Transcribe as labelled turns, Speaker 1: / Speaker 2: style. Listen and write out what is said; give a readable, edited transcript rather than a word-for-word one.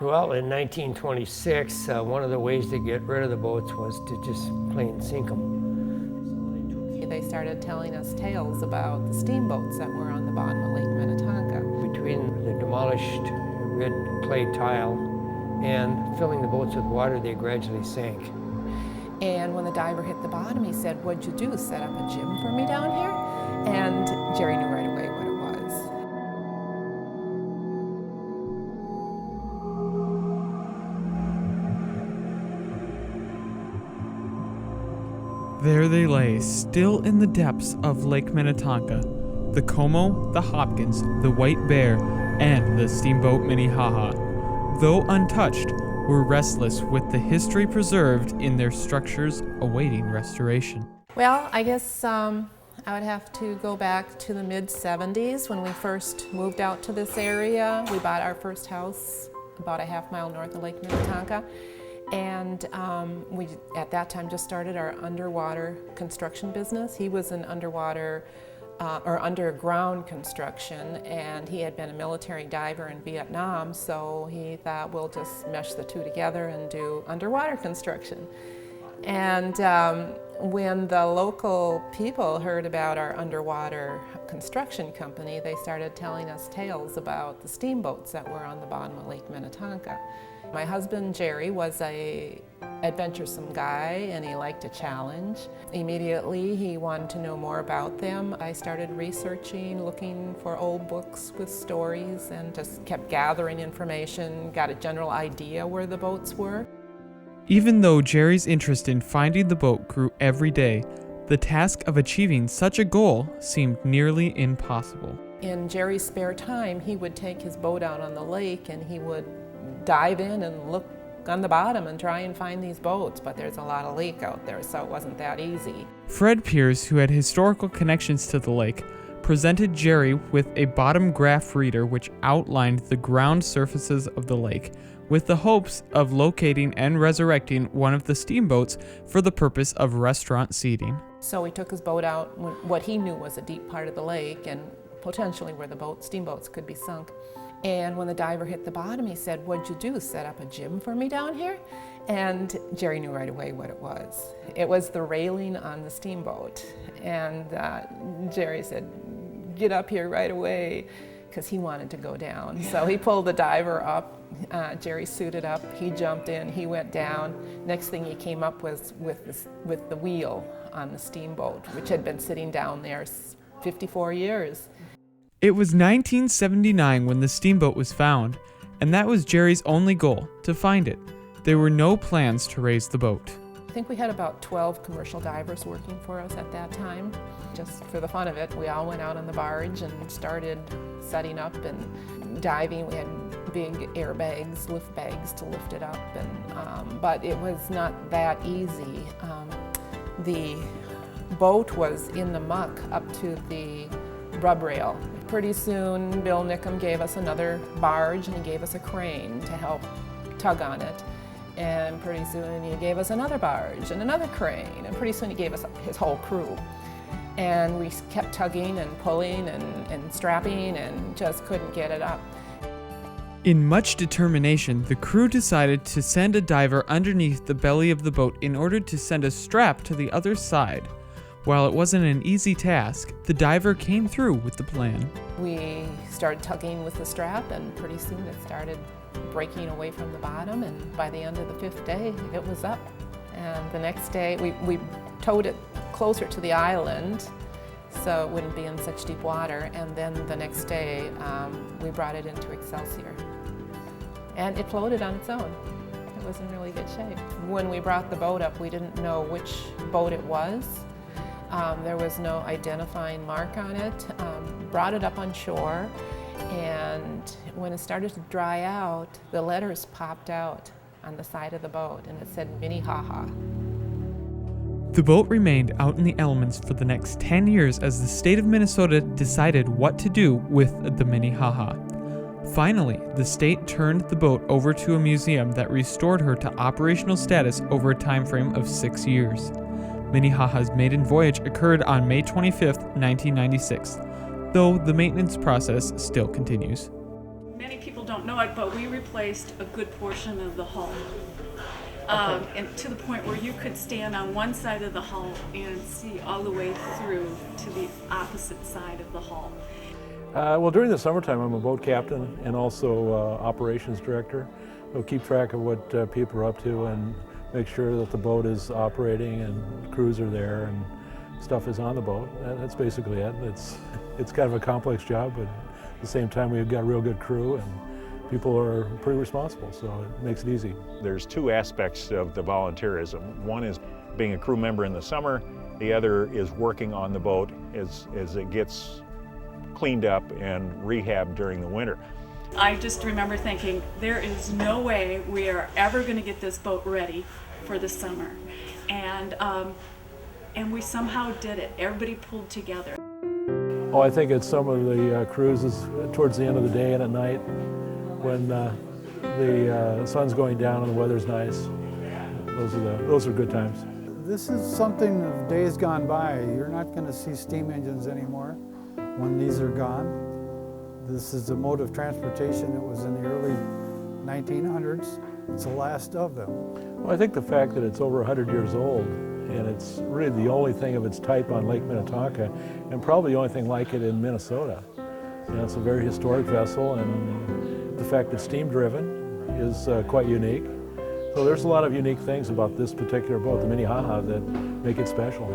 Speaker 1: Well, in 1926, one of the ways to get rid of the boats was to just plain sink them.
Speaker 2: They started telling us tales about the steamboats that were on the bottom of Lake Minnetonka.
Speaker 1: Between the demolished red clay tile and filling the boats with water, they gradually sank.
Speaker 2: And when the diver hit the bottom, he said, "What'd you do, set up a gym for me down here?" And Jerry knew right away what it was.
Speaker 3: There they lay, still in the depths of Lake Minnetonka. The Como, the Hopkins, the White Bear, and the Steamboat Minnehaha, though untouched, were restless with the history preserved in their structures awaiting restoration.
Speaker 2: Well, I guess I would have to go back to the mid-70s when we first moved out to this area. We bought our first house about a half-mile north of Lake Minnetonka. And we, at that time, just started our underwater construction business. He was in underwater or underground construction, and he had been a military diver in Vietnam, so he thought we'll just mesh the two together and do underwater construction. And when the local people heard about our underwater construction company, they started telling us tales about the steamboats that were on the bottom of Lake Minnetonka. My husband, Jerry, was an adventuresome guy, and he liked a challenge. Immediately, he wanted to know more about them. I started researching, looking for old books with stories, and just kept gathering information, got a general idea where the boats were.
Speaker 3: Even though Jerry's interest in finding the boat grew every day, the task of achieving such a goal seemed nearly impossible.
Speaker 2: In Jerry's spare time, he would take his boat out on the lake, and he would dive in and look on the bottom and try and find these boats, but there's a lot of leak out there, so it wasn't that easy.
Speaker 3: Fred Pierce, who had historical connections to the lake, presented Jerry with a bottom graph reader which outlined the ground surfaces of the lake, with the hopes of locating and resurrecting one of the steamboats for the purpose of restaurant seating.
Speaker 2: So he took his boat out, what he knew was a deep part of the lake, and potentially where the steamboats could be sunk. And when the diver hit the bottom, he said, "What'd you do, set up a gym for me down here?" And Jerry knew right away what it was. It was the railing on the steamboat. And Jerry said, "Get up here right away," because he wanted to go down. So he pulled the diver up. Jerry suited up, he jumped in, he went down. Next thing he came up was with the wheel on the steamboat, which had been sitting down there 54 years.
Speaker 3: It was 1979 when the steamboat was found, and that was Jerry's only goal, to find it. There were no plans to raise the boat.
Speaker 2: I think we had about 12 commercial divers working for us at that time. Just for the fun of it, we all went out on the barge and started setting up and diving. We had big airbags, lift bags to lift it up, but it was not that easy. The boat was in the muck up to the rub rail. Pretty soon, Bill Nickham gave us another barge, and he gave us a crane to help tug on it. And pretty soon he gave us another barge and another crane, and pretty soon he gave us his whole crew. And we kept tugging and pulling and strapping and just couldn't get it up.
Speaker 3: In much determination, the crew decided to send a diver underneath the belly of the boat in order to send a strap to the other side. While it wasn't an easy task, the diver came through with the plan.
Speaker 2: We started tugging with the strap, and pretty soon it started breaking away from the bottom, and by the end of the 5th day, it was up. And the next day, we towed it closer to the island so it wouldn't be in such deep water, and then the next day, we brought it into Excelsior. And it floated on its own. It was in really good shape. When we brought the boat up, we didn't know which boat it was. There was no identifying mark on it. Brought it up on shore, and when it started to dry out, the letters popped out on the side of the boat, and it said Minnehaha.
Speaker 3: The boat remained out in the elements for the next 10 years as the state of Minnesota decided what to do with the Minnehaha. Finally, the state turned the boat over to a museum that restored her to operational status over a time frame of 6 years. Minnehaha's maiden voyage occurred on May 25, 1996, though the maintenance process still continues.
Speaker 4: Many people don't don't know it, but we replaced a good portion of the hull. And to the point where you could stand on one side of the hull and see all the way through to the opposite side of the hull.
Speaker 5: Well, during the summertime, I'm a boat captain and also operations director. We'll keep track of what people are up to and make sure that the boat is operating and crews are there and stuff is on the boat. That's basically it. It's kind of a complex job, but at the same time, we've got a real good crew and people are pretty responsible, so it makes it easy.
Speaker 6: There's two aspects of the volunteerism. One is being a crew member in the summer. The other is working on the boat as it gets cleaned up and rehabbed during the winter.
Speaker 4: I just remember thinking, there is no way we are ever going to get this boat ready for the summer. And we somehow did it. Everybody pulled together.
Speaker 5: Oh, I think it's some of the cruises towards the end of the day and at night when the sun's going down and the weather's nice. Those are good times.
Speaker 7: This is something of days gone by. You're not going to see steam engines anymore when these are gone. This is a mode of transportation that was in the early 1900s. It's the last of them.
Speaker 5: Well, I think the fact that it's over 100 years old and it's really the only thing of its type on Lake Minnetonka and probably the only thing like it in Minnesota. You know, it's a very historic vessel, and the fact that steam driven is quite unique. So there's a lot of unique things about this particular boat, the Minnehaha, that make it special.